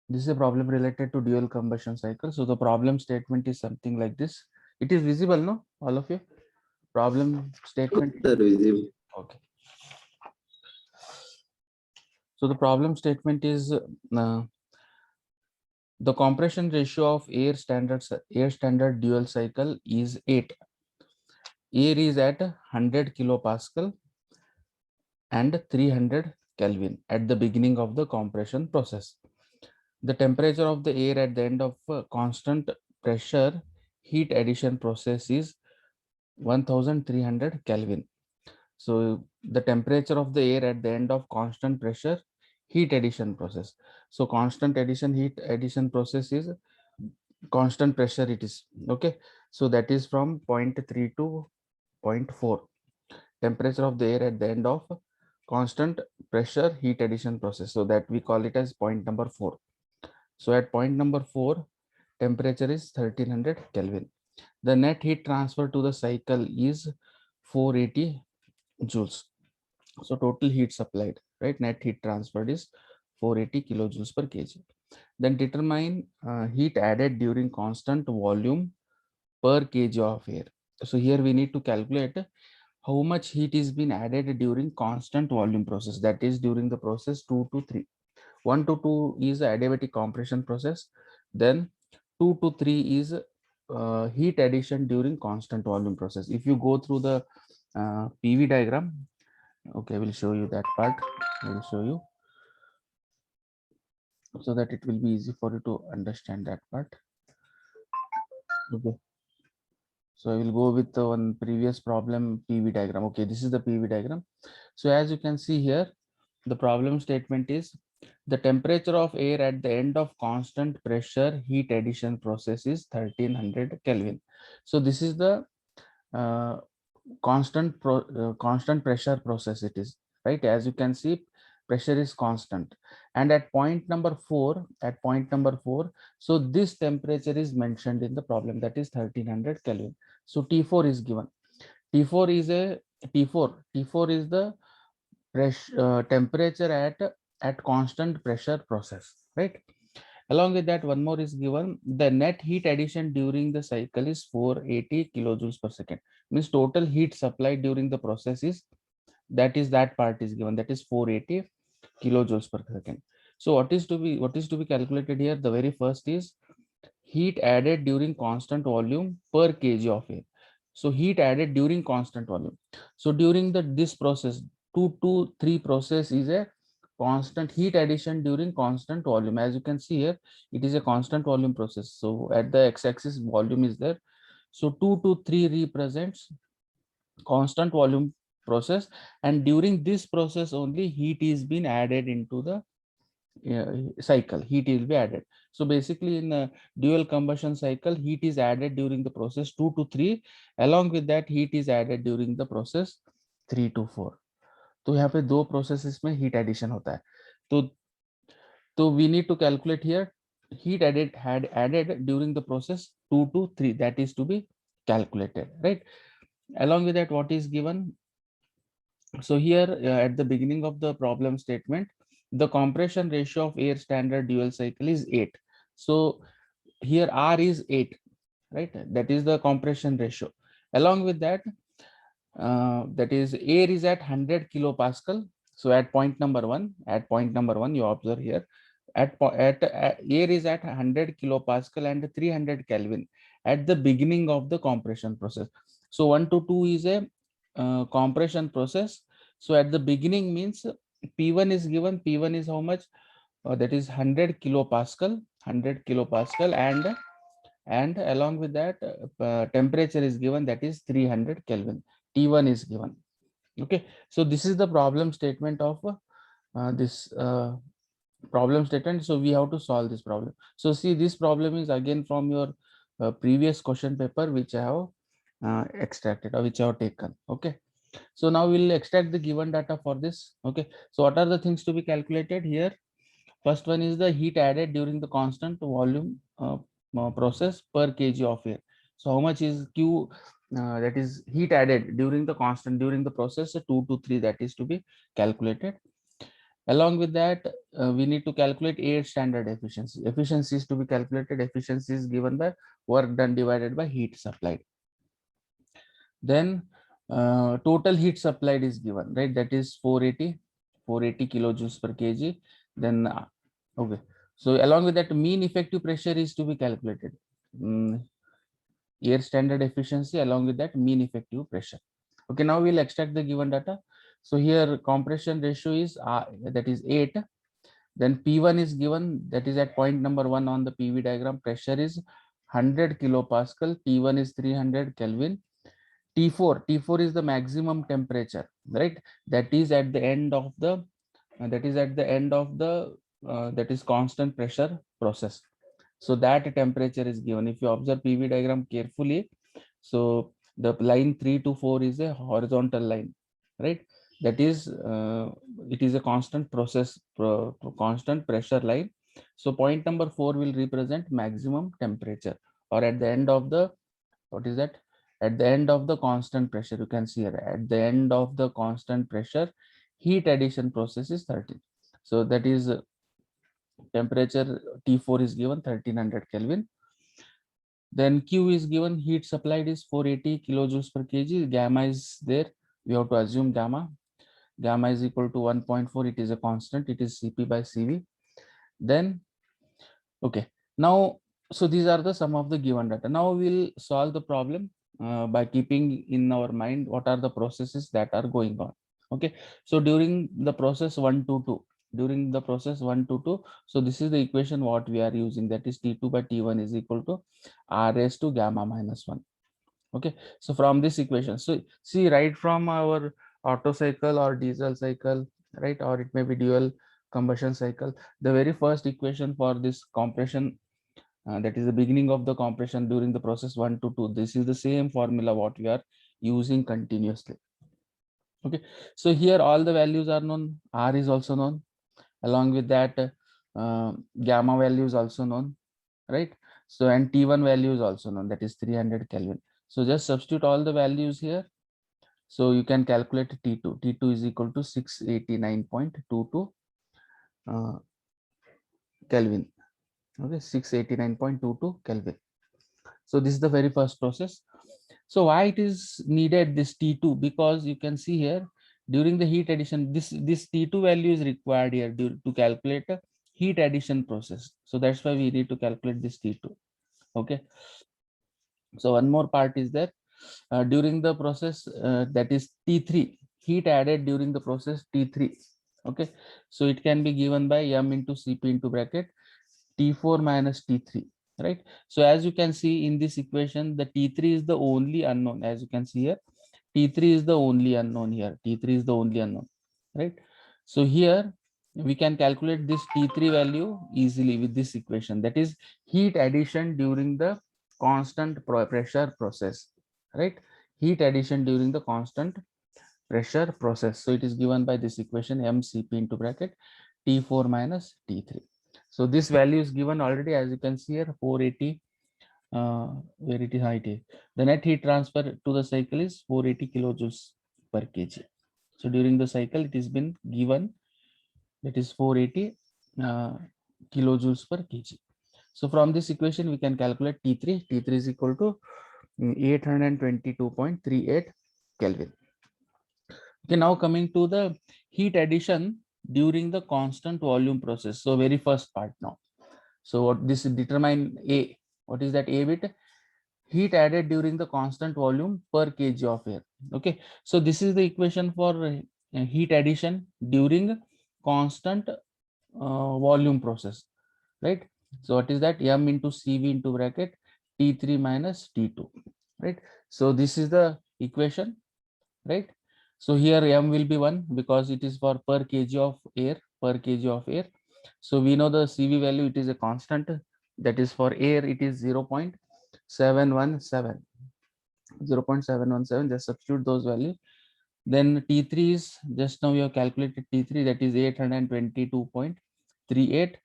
This is a problem related to dual combustion cycle. So the problem statement is something like this. It is visible, no? All of you? Problem statement. Sir, visible. Okay. So the problem statement is the compression ratio of air standard dual cycle is 8. Air is at 100 kilopascal and 300 Kelvin at the beginning of the compression process. The temperature of the air at the end of a constant pressure heat addition process is 1300 Kelvin. So the temperature of the air at the end of constant pressure heat addition process. So constant addition heat addition process is constant pressure it is. Okay. So that is from zero point 0.3 to 0.4. Temperature of the air at the end of constant pressure heat addition process. So that we call it as point number 4. So at point number 4, temperature is 1300 Kelvin. The net heat transfer to the cycle is 480 joules. So total heat supplied, right? Net heat transferred is 480 kilojoules per kg. Then determine heat added during constant volume per kg of air. So here we need to calculate how much heat is being added during constant volume process, that is during the process 2 to 3. 1 to 2 is the adiabatic compression process, then 2 to 3 is heat addition during constant volume process. If you go through the PV diagram, okay, I will show you that part. I will show you so that it will be easy for you to understand that part. Okay. So I will go with the one previous problem PV diagram. Okay, this is the PV diagram. So as you can see here, the problem statement is the temperature of air at the end of constant pressure heat addition process is 1300 Kelvin. So this is the uh, constant pressure process it is, right? As you can see, pressure is constant, and at point number 4, so this temperature is mentioned in the problem, that is 1300 Kelvin. So T4 is given. T4 is a T4 is the pressure temperature at constant pressure process, right? Along with that, one more is given. The net heat addition during the cycle is 480 kilojoules per second. Means total heat supplied during the process is, that part is given, that is 480 kilojoules per second. So what is to be calculated here? The very first is heat added during constant volume per kg of air. So heat added during constant volume. So during this process, 2 to 3 process is a constant heat addition during constant volume. As you can see here, it is a constant volume process. So at the x-axis volume is there. So 2 to 3 represents constant volume process, and during this process only heat is being added into the cycle. Heat will be added. So basically in a dual combustion cycle, heat is added during the process 2 to 3. Along with that, heat is added during the process 3 to 4. तो यहाँ पे दो processes में heat addition होता है. तो we need to calculate here heat added during the process 2 to 3, that is to be calculated, right? Along with that, what is given? So here at the beginning of the problem statement, the compression ratio of air standard dual cycle is 8. So here R is 8, right? That is the compression ratio. Along with that, that is air is at 100 kilopascal. So at point number 1, you observe here, at air is at 100 kilopascal and 300 Kelvin at the beginning of the compression process. So 1 to 2 is a compression process. So at the beginning means P1 is given. P1 is how much? That is 100 kilopascal, and along with that temperature is given, that is 300 Kelvin. T1 is given. Okay, so this is the problem statement of this problem statement. So we have to solve this problem. So see, this problem is again from your previous question paper which I have extracted or which I have taken. Okay, so now we'll extract the given data for this. Okay, so what are the things to be calculated here? First one is the heat added during the constant volume process per kg of air. So how much is Q, that is heat added during the process 2 to 3, that is to be calculated. Along with that, we need to calculate air standard efficiency. Efficiency is to be calculated. Efficiency is given by work done divided by heat supplied. Then total heat supplied is given, right? That is 480 kilojoules per kg. Then okay, so along with that, mean effective pressure is to be calculated. Air standard efficiency along with that mean effective pressure. Okay, now we'll extract the given data. So here compression ratio is that is 8. Then P1 is given, that is at point number 1 on the PV diagram. Pressure is 100 kilopascal, T1 is 300 Kelvin. T4 is the maximum temperature, right? That is at the end of the that is constant pressure process. So that temperature is given. If you observe PV diagram carefully, so the line 3 to 4 is a horizontal line, right? That is it is a constant constant pressure line. So point number 4 will represent maximum temperature, or at the end of the, what is that, at the end of the constant pressure. You can see here, at the end of the constant pressure, heat addition process is 30. So that is temperature T4 is given 1300 Kelvin. Then Q is given, heat supplied is 480 kilojoules per kg. Gamma is there. We have to assume gamma. Gamma is equal to 1.4. It is a constant. It is Cp by Cv. Then, okay. Now, so these are the sum of the given data. Now we'll solve the problem by keeping in our mind what are the processes that are going on. Okay. So during the process 1 to 2, during the process 1 to 2, so this is the equation what we are using, that is T2 by T1 is equal to R raised to gamma minus 1. Okay, so from this equation, so see, right from our Otto cycle or diesel cycle, right, or it may be dual combustion cycle, the very first equation for this compression, that is the beginning of the compression during the process 1 to 2, this is the same formula what we are using continuously. Okay, so here all the values are known, R is also known, along with that gamma value is also known, right? So and T1 value is also known, that is 300 Kelvin. So just substitute all the values here. So you can calculate T2. T2 is equal to 689.22 Kelvin. Okay, 689.22 Kelvin. So this is the very first process. So why it is needed this T2? Because you can see here during the heat addition, this T2 value is required here to calculate a heat addition process. So that's why we need to calculate this T2. Okay. So one more part is that during the process, that is T3, heat added during the process T3. Okay, so it can be given by M into Cp into bracket T4 minus T3, right? So as you can see in this equation, the T3 is the only unknown. As you can see here, T3 is the only unknown here. T3 is the only unknown, right? So here we can calculate this T3 value easily with this equation, that is heat addition during the constant pressure process, right? Heat addition during the constant pressure process. So it is given by this equation mCp into bracket T4 minus T3. So this value is given already, as you can see here, 480, where it is height. The net heat transfer to the cycle is 480 kilojoules per kg. So during the cycle, it has been given, that is 480 kilojoules per kg. So from this equation, we can calculate T3. T3 is equal to 822.38 Kelvin. Okay, now coming to the heat addition during the constant volume process. So very first part now. So what this determine A, what is that A bit? Heat added during the constant volume per kg of air. Okay, so this is the equation for heat addition during constant volume process, right? So what is that? M into Cv into bracket T3 minus T2, right? So this is the equation, right? So here M will be 1 because it is for per kg of air, per kg of air. So we know the Cv value, it is a constant, that is for air it is 0.717, 0.717, just substitute those values. Then T3 is, just now we have calculated T3, that is 822.38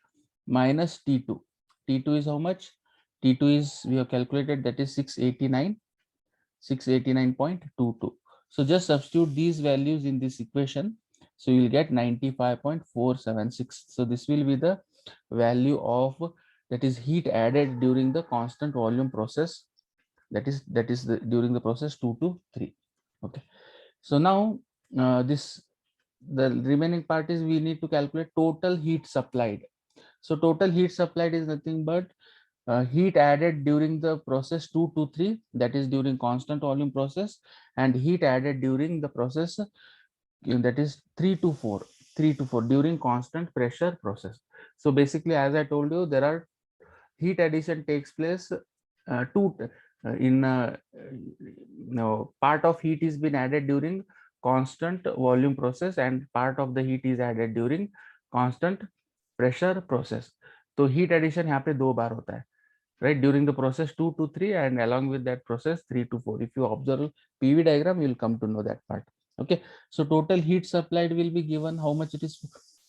minus T2. T2 is how much? T2 is, we have calculated, that is 689.22. So just substitute these values in this equation. So you will get 95.476. So this will be the value of, that is, heat added during the constant volume process, that is during the process 2 to 3. Okay, so now the remaining part is we need to calculate total heat supplied. So total heat supplied is nothing but heat added during the process 2 to 3, that is during constant volume process, and heat added during the process that is 3 to 4 during constant pressure process. So basically, as I told you, there are heat addition takes place two in no, part of heat is been added during constant volume process, and part of the heat is added during constant pressure process. तो heat addition यहाँ पे 2 बार होता है, right, during the process 2 to 3, and along with that process 3 to 4. If you observe PV diagram, you will come to know that part. Okay, so total heat supplied will be given. How much it is?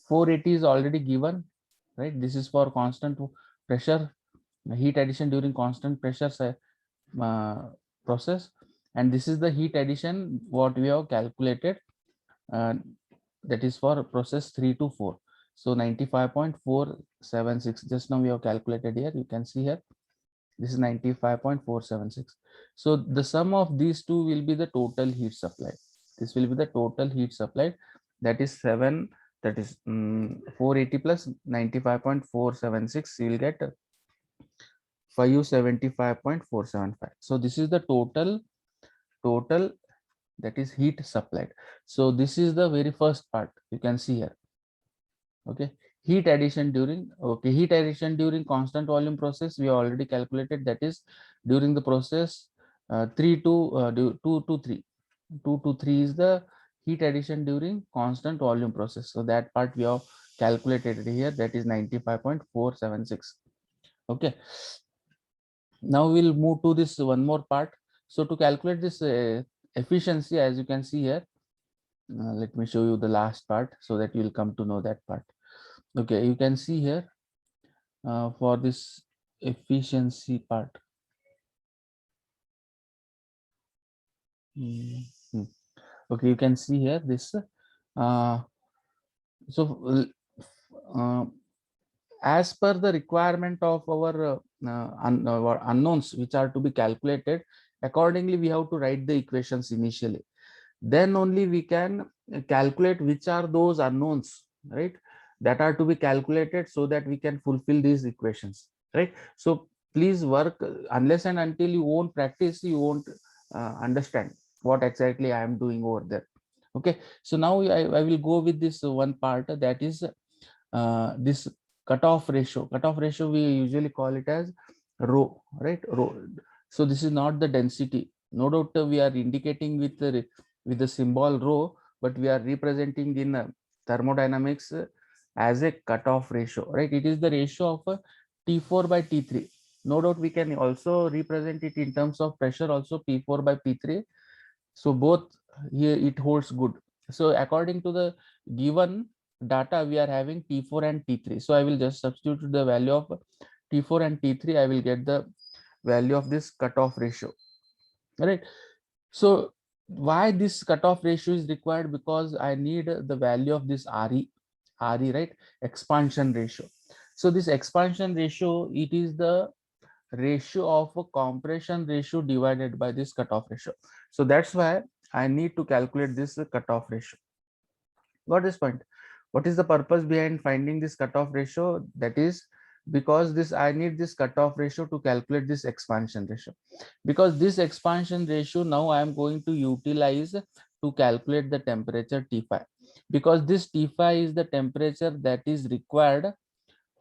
480 is already given, right? This is for constant pressure heat addition during constant pressure process, and this is the heat addition what we have calculated, uh, that is for process 3 to 4. So 95.476 just now we have calculated here. You can see here, this is 95.476. So the sum of these two will be the total heat supply. This will be the total heat supplied, that is 480 plus 95.476, you will get 575.475. So this is the total that is heat supplied. So this is the very first part, you can see here. Okay, heat addition during constant volume process we already calculated, that is during the process 2 to 3. 2 to 3 is the heat addition during constant volume process. So that part we have calculated here, that is 95.476. okay, now we'll move to this one more part. So to calculate this efficiency, as you can see here, let me show you the last part so that you will come to know that part. Okay, you can see here for this efficiency part. Okay, you can see here this. So as per the requirement of our unknowns which are to be calculated, accordingly we have to write the equations initially. Then only we can calculate which are those unknowns, right, that are to be calculated, so that we can fulfill these equations, right? So please work, unless and until you won't practice, you won't understand what exactly I am doing over there. Okay, so now I will go with this one part, that is this cutoff ratio. Cutoff ratio we usually call it as rho, right? Rho. So this is not the density. No doubt we are indicating with the symbol rho, but we are representing in thermodynamics as a cutoff ratio, right? It is the ratio of T4 by T3. No doubt we can also represent it in terms of pressure also, P4 by P3. So both here it holds good. So according to the given data, we are having T4 and T3. So I will just substitute the value of T4 and T3. I will get the value of this cutoff ratio. All right. So why this cutoff ratio is required? Because I need the value of this RE, right? Expansion ratio. So this expansion ratio, it is the ratio of a compression ratio divided by this cutoff ratio. So that's why I need to calculate this cutoff ratio. Got this point? What is the purpose behind finding this cutoff ratio? That is because this I need this cutoff ratio to calculate this expansion ratio, because this expansion ratio now I am going to utilize to calculate the temperature T5, because this T5 is the temperature that is required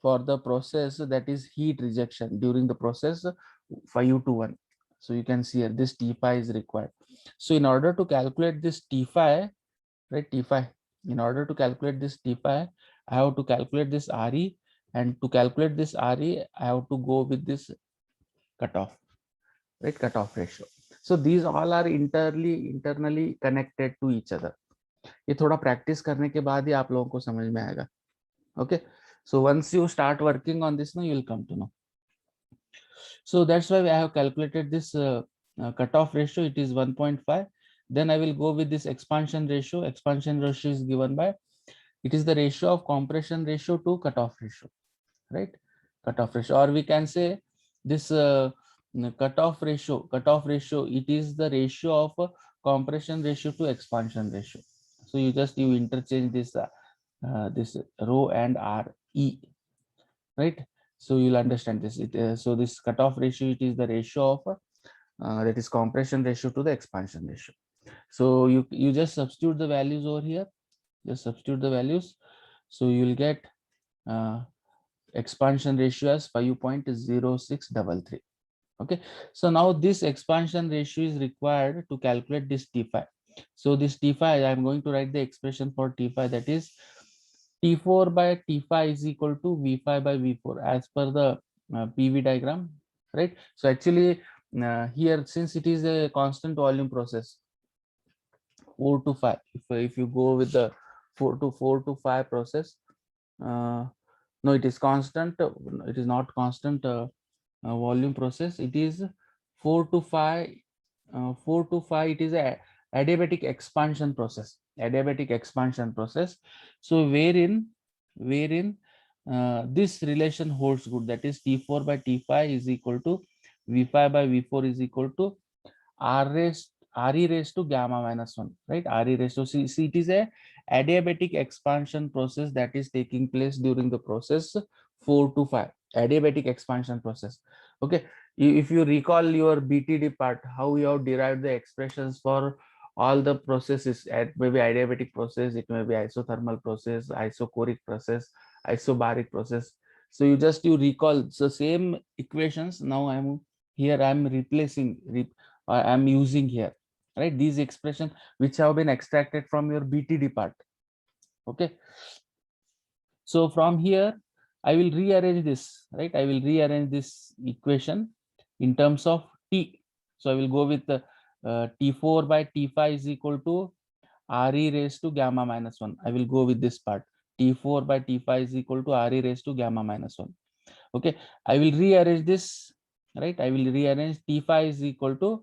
for the process, that is heat rejection during the process 5 to 1. So you can see here this T5 is required. So in order to calculate this T5, right, T5, in order to calculate this T5, I have to calculate this RE, and to calculate this RE, I have to go with this cutoff, right, cutoff ratio. So these all are internally connected to each other. ये थोड़ा practice करने के बाद ही आप लोगों को समझ में आएगा. Okay, so once you start working on this, now you will come to know. So that's why I have calculated this cutoff ratio. It is 1.5. Then I will go with this expansion ratio. Expansion ratio is given by, it is the ratio of compression ratio to cutoff ratio, right? Cutoff ratio, or we can say this cutoff ratio, it is the ratio of compression ratio to expansion ratio. So you interchange this rho and re, right? So you'll understand this. So this cutoff ratio, it is the ratio of that is compression ratio to the expansion ratio. So you just substitute the values over here, just substitute the values. So you will get expansion ratio as 5.0633. Okay, so now this expansion ratio is required to calculate this T5. So this T5, I am going to write the expression for T5, that is T4 by T5 is equal to V5 by V4 as per the PV diagram, right? So actually here, since it is a constant volume process, 4 to 5, if you go with the 4 to 5 process, no, it is constant, it is not constant volume process, it is 4 to 5, 4 to 5, it is a adiabatic expansion process, adiabatic expansion process. So wherein this relation holds good, that is T4 by T5 is equal to V5 by V4 is equal to Re raised to gamma minus 1, right? Re raised to, see, it is a adiabatic expansion process that is taking place during the process 4 to 5, adiabatic expansion process. Okay, if you recall your BTD part, how you have derived the expressions for all the processes, at maybe adiabatic process, it may be isothermal process, isochoric process, isobaric process. So you recall the same equations. Now I'm replacing, I'm using here, right? These expressions which have been extracted from your BTD part. Okay, so from here I will rearrange this, right? I will rearrange this equation in terms of T. So I will go with T4 by T5 is equal to Re raised to gamma minus 1. I will go with this part. T4 by T5 is equal to Re raised to gamma minus 1. Okay, I will rearrange this, right? I will rearrange T5 is equal to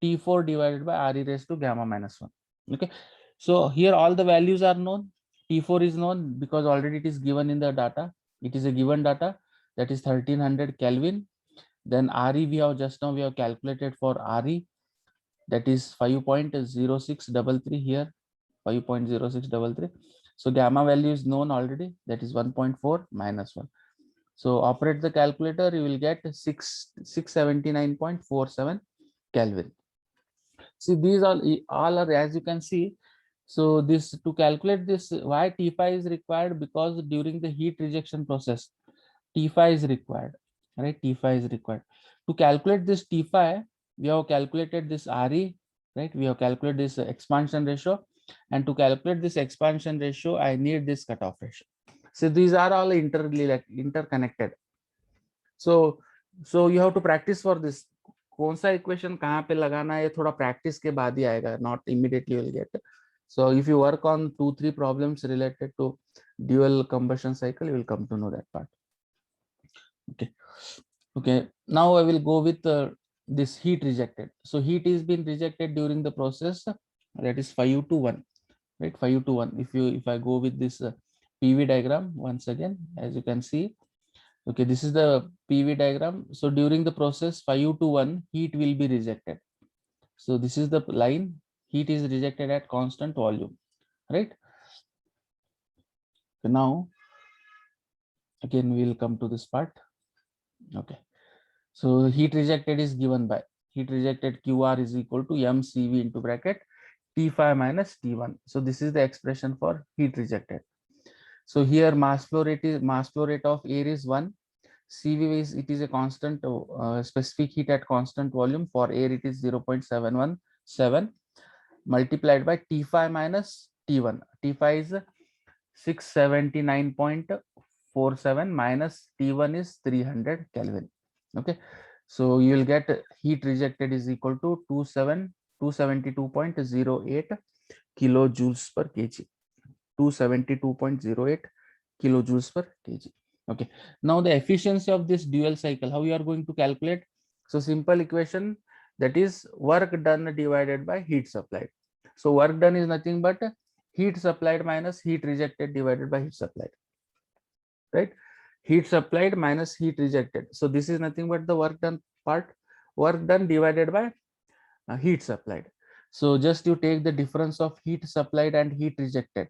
T4 divided by Re raised to gamma minus 1. Okay, so here all the values are known. T4 is known because already it is given in the data. It is a given data, that is 1300 Kelvin. Then Re we have calculated for Re, that is 5.0633 here, 5.0633. So gamma value is known already, that is 1.4 minus 1. So operate the calculator, you will get 679.47 Kelvin. See, these all are, as you can see. So this, to calculate this, why T5 is required, because during the heat rejection process, T5 is required, right? T5 is required. To calculate this T5, we have calculated this Re, right? We have calculated this expansion ratio, and to calculate this expansion ratio, I need this cutoff ratio. So these are all interconnected. So you have to practice for this. कौन सा equation कहाँ पे लगाना है, थोड़ा practice के बाद ही आएगा, not immediately you will get. So if you work on 2-3 problems related to dual combustion cycle, you will come to know that part. Okay, now I will go with this heat rejected. So heat is being rejected during the process, that is 5 to 1, right? 5 to 1. If I go with this PV diagram once again, as you can see, okay, this is the PV diagram. So during the process 5 to 1, heat will be rejected. So this is the line, heat is rejected at constant volume, right? So now again we will come to this part. Okay, so heat rejected is given by, heat rejected QR is equal to mCV into bracket T5 minus T1. So this is the expression for heat rejected. So here mass flow rate of air is 1. CV is, it is a constant specific heat at constant volume. For air it is 0.717 multiplied by T5 minus T1. T5 is 679.47 minus T1 is 300 Kelvin. Okay, so you will get heat rejected is equal to 272.08 kilojoules per kg. 272.08 kilojoules per kg. Okay, now the efficiency of this dual cycle, how you are going to calculate? So simple equation, that is work done divided by heat supplied. So work done is nothing but heat supplied minus heat rejected divided by heat supplied, right? Heat supplied minus heat rejected. So this is nothing but the work done part, work done divided by heat supplied. So just you take the difference of heat supplied and heat rejected.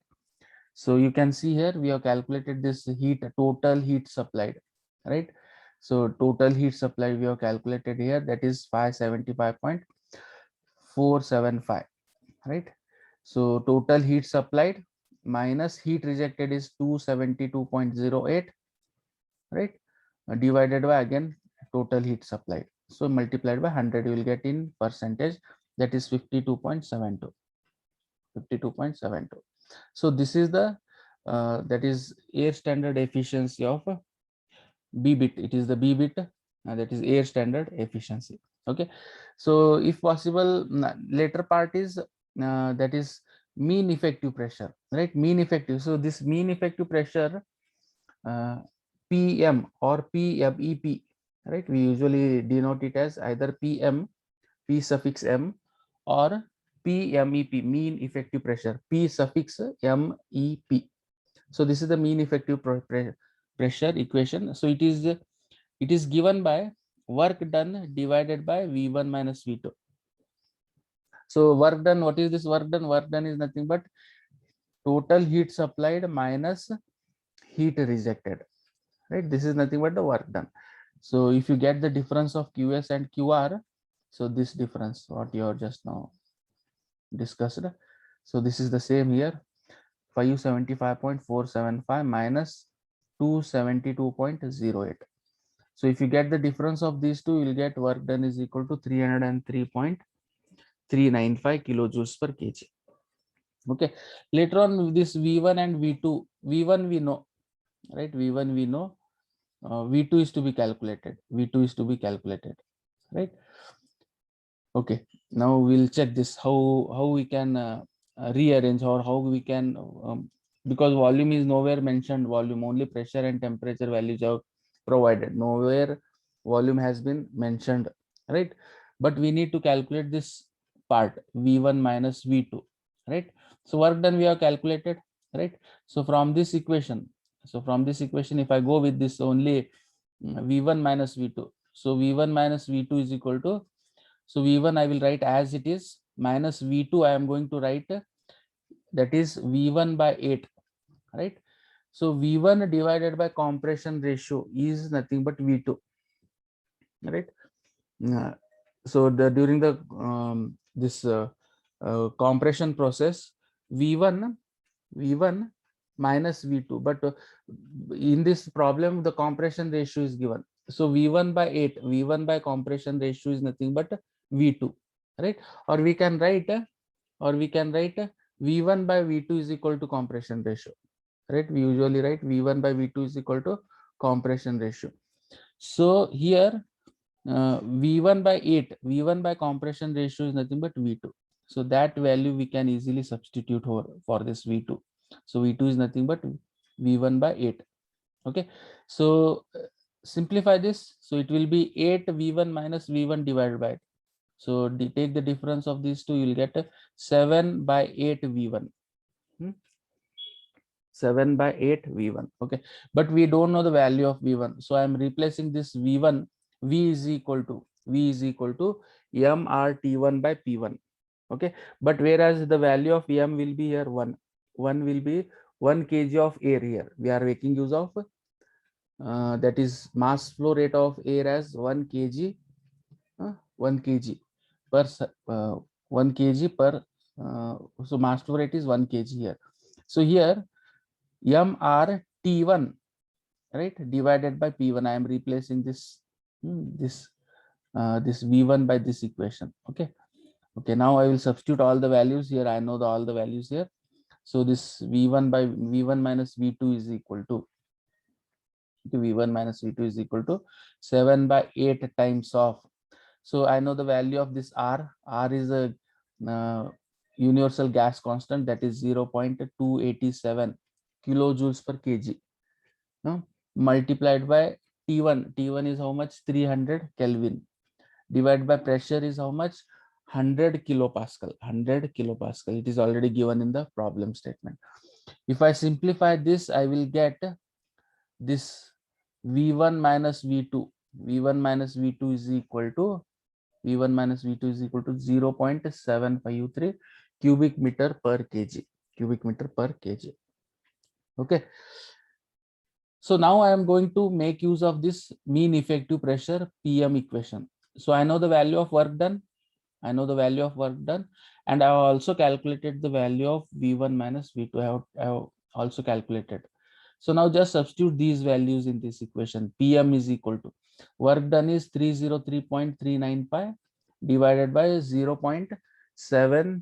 So you can see here we have calculated this heat, total heat supplied, right? So total heat supply we have calculated here, that is 575.475, right? So total heat supplied minus heat rejected is 272.08, right? Divided by again total heat supplied. So multiplied by 100, you will get in percentage, that is 52.72. 52.72. So this is the that is air standard efficiency of B bit. It is the B bit, that is air standard efficiency. Okay. So if possible, later part is that is mean effective pressure, right? Mean effective. So this mean effective pressure, PM or PMEP, right? We usually denote it as either PM, P suffix M, or PMEP, mean effective pressure, P suffix MEP. So this is the mean effective pressure equation. So it is given by work done divided by V1 minus V2. So work done, what is this work done? Work done is nothing but total heat supplied minus heat rejected, right? This is nothing but the work done. So if you get the difference of QS and QR, so this difference what you have just now discussed, so this is the same here, 575.475 minus 272.08. So if you get the difference of these two, you will get work done is equal to 303.395 kilojoules per kg. Okay. Later on, this V1 and V2, V1 we know, right? V1 we know, V2 is to be calculated. V2 is to be calculated, right? Okay. Now we'll check this, how we can rearrange, or how we can because volume is nowhere mentioned, volume, only pressure and temperature values are provided, nowhere volume has been mentioned, right? But we need to calculate this part, V1 minus V2, right? So work done we have calculated, right? So from this equation, if I go with this only V1 minus V2, so V1 minus V2 is equal to, so V1 I will write as it is, minus V2 I am going to write, that is V1 by 8, right? So V1 divided by compression ratio is nothing but V2, right? So during the this compression process, V1 minus V2, but in this problem the compression ratio is given. So V1 by 8, V1 by compression ratio is nothing but V2, right? Or we can write V1 by V2 is equal to compression ratio, right? We usually write V1 by V2 is equal to compression ratio. So here V1 by 8, V1 by compression ratio is nothing but V2. So that value we can easily substitute for this V2. So V2 is nothing but V1 by 8. Okay. So simplify this. So it will be 8 V1 minus V1 divided by 8. So take the difference of these two, you will get 7 by 8 V1. 7 by 8 V1. Okay. But we don't know the value of V1. So I am replacing this V1. V is equal to MRT1 by P1. Okay. But whereas the value of M will be here 1. 1 will be 1 kg of air here. We are making use of that is mass flow rate of air as 1 kg, 1 kg per 1 kg per, so mass flow rate is 1 kg here. So here MRT1, right, divided by P1, I am replacing this this V1 by this equation. Okay. Now I will substitute all the values here. I know all the values here. So this V1 by V1 minus V2 is equal to V1 minus V2 is equal to 7 by 8 times of. So I know the value of this R. R is a universal gas constant, that is 0.287 kilojoules per kg. Multiplied by T1. T1 is how much? 300 Kelvin. Divided by pressure is how much? 100 kilopascal. 100 kilopascal. It is already given in the problem statement. If I simplify this, I will get this V1 minus V2. V1 minus V2 is equal to 0.753 cubic meter per kg. Cubic meter per kg. Okay. So now I am going to make use of this mean effective pressure PM equation. So I know the value of work done. I know the value of work done, and I have also calculated the value of V1 minus V2. I have also calculated. So now just substitute these values in this equation. PM is equal to work done is 303.395 divided by 0.753.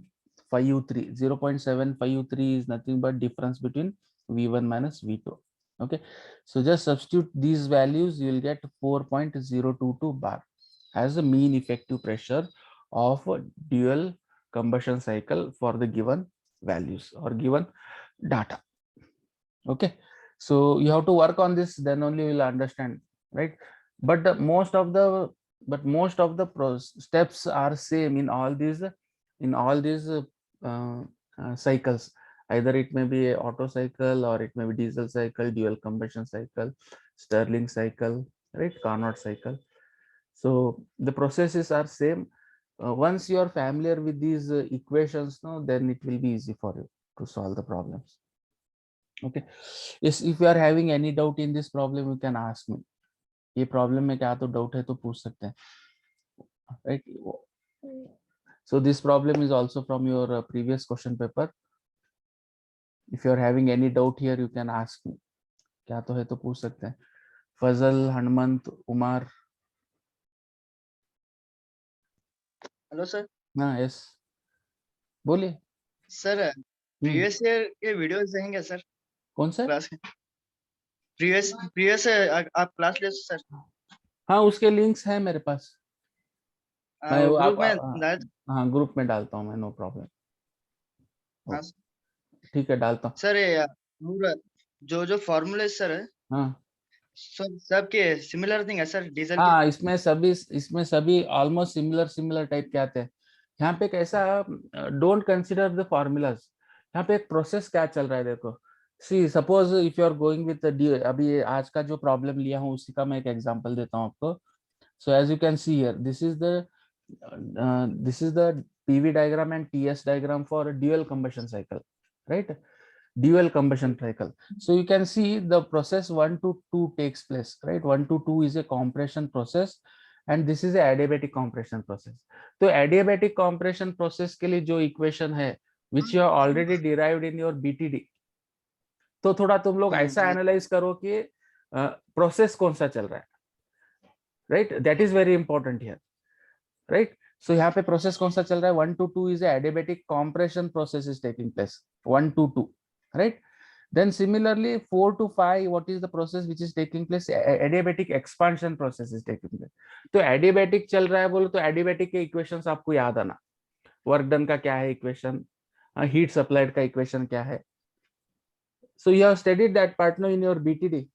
0.753 is nothing but difference between V1 minus V2. Okay, so just substitute these values, you will get 4.022 bar as the mean effective pressure of a dual combustion cycle for the given values or given data. Okay, so you have to work on this, then only you will understand, right? But most of the steps are same in all these cycles. Either it may be a Otto cycle, or it may be diesel cycle, dual combustion cycle, Stirling cycle, right? Carnot cycle. So the processes are same. Once you are familiar with these equations, no, then it will be easy for you to solve the problems. Okay. Yes, if you are having any doubt in this problem, you can ask me. ये problem में क्या तो doubt है तो पूछ सकते हैं, right? So this problem is also from your previous question paper. If you are having any doubt here, you can ask me. क्या तो है तो पूछ सकते हैं. फजल, हनुमंत, उमर. Hello sir. हाँ, यस, बोलिए सर प्रीवियस ईयर के वीडियोस देंगे सर? कौन सा क्लास के प्रीवियस आप क्लास ले सर? हाँ, उसके लिंक्स हैं मेरे पास. मैं वो ग्रुप में हाँ, ग्रुप में डालता हूँ मैं, नो प्रॉब्लम. हाँ ठीक है, डालता हूँ सर. जो फॉर्मूले सर है, हाँ सबके सिमिलर थिंग है सर डीजल के? हाँ, इसमें सभी ऑलमोस्ट सिमिलर टाइप के आते हैं. यहाँ पे कैसा, डोंट कंसिडर द फॉर्मूलाज. यहाँ पे एक प्रोसेस क्या चल रहा है देखो. See suppose if you are going with अभी आज का जो प्रॉब्लम लिया हूँ उसी का मैं एक एग्जांपल देता हूँ आपको. So as you can see here, this is the PV diagram and TS diagram for a dual combustion cycle, right? Dual combustion cycle. So you can see the process 1 to 2 takes place, right? 1 to 2 is a compression process and this is a adiabatic compression process. तो adiabatic compression process के लिए जो equation है which you have already derived in your BTD, तो थोड़ा तुम लोग ऐसा एनालाइज करो कि प्रोसेस कौन सा चल रहा है, right? That is very important here, right? So यहाँ पे प्रोसेस कौन सा चल रहा है? 1 to 2 is a adiabatic compression process is taking place. 1 to 2, right? Then similarly 4 to 5, what is the process which is taking place? Adiabatic expansion process is taking place. तो adiabatic चल रहा है बोलो तो adiabatic के इक्वेशंस आपको याद आना. वर्क डन का क्या है इक्वेशन, हीट सप्लाइड का इक्वेशन क्या है. So you have studied that part now in your BTD.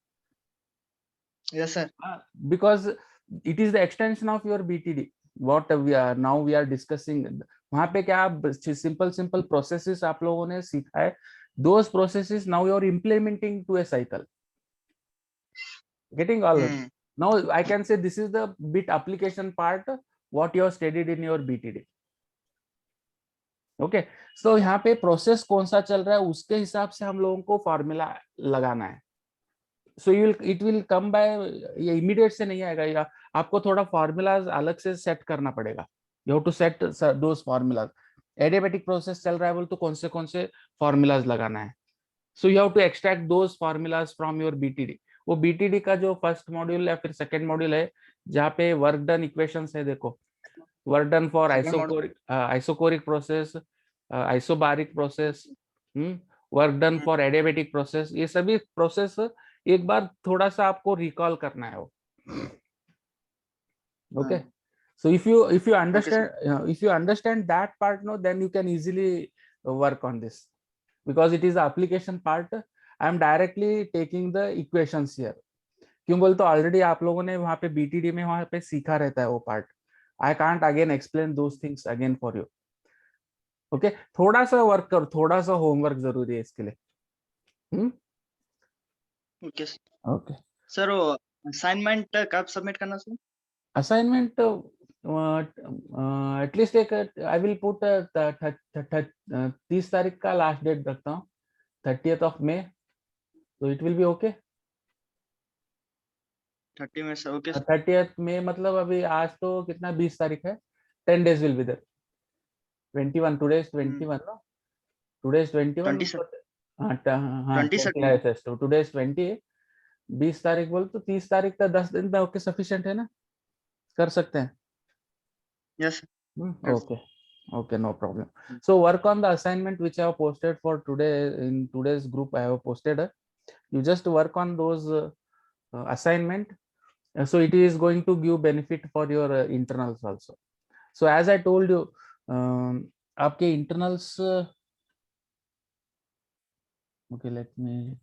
Yes sir. Because it is the extension of your BTD. What we are discussing, वहां पे क्या simple processes आप लोगों ने सीखा है. Those processes now you are implementing to a cycle. Getting all of now I can say this is the bit application part what you have studied in your BTD. Okay, so यहाँ पे process कौन सा चल रहा है उसके हिसाब से हम लोगों को फॉर्मूला लगाना है. So it will come by, ये इमीडिएट से नहीं आएगा, आपको थोड़ा फॉर्मूलाज अलग से सेट करना पड़ेगा. You have to set those formulas. Adiabatic process चल रहा है बोल तो कौन से फॉर्मूलाज लगाना है. So you have to extract those formulas from your BTD. वो बीटीडी का जो फर्स्ट मॉड्यूल या फिर सेकंड मॉड्यूल है जहाँ पे वर्क डन इक्वेशंस है, देखो work done for isochoric process, isobaric process, work done for adiabatic process, ये सभी प्रोसेस एक बार थोड़ा सा आपको रिकॉल करना है वो. Okay, so if you understand that part, no, then you can easily work on this because it is the application part. I am directly taking the equations here. क्यों बोलते ऑलरेडी आप लोगों ने वहां पे बीटीडी में वहां पे सीखा रहता है वो part. I can't again explain those things again for you. Okay, थोड़ा सा वर्क कर, थोड़ा सा होमवर्क जरूरी है इसके लिए. ओके ओके, सर, वो असाइनमेंट कब सबमिट करना सर? असाइनमेंट एटलीस्ट एक आई विल पुट 30 तारीख का लास्ट डेट रखता हूँ, 30th of May, तो इट विल बी ओके. 30 में सर? ओके 30th May मतलब अभी आज तो कितना 20 तारीख है, 10 days will be there. 21, today is 21 no, today is 21 20 sir, हाँ 20 सर, 20 है, तो today is 20, 20 तारीख बोल तो 30 तारीख तक 10 दिन में ओके सफिशिएंट है ना, कर सकते हैं. Yes Okay, okay, no problem. So work on the assignment which I have posted for today in today's group. I have posted. You just work on those assignment. So it is going to give benefit for your internals also. So as I told you, आपके internals. Okay, let me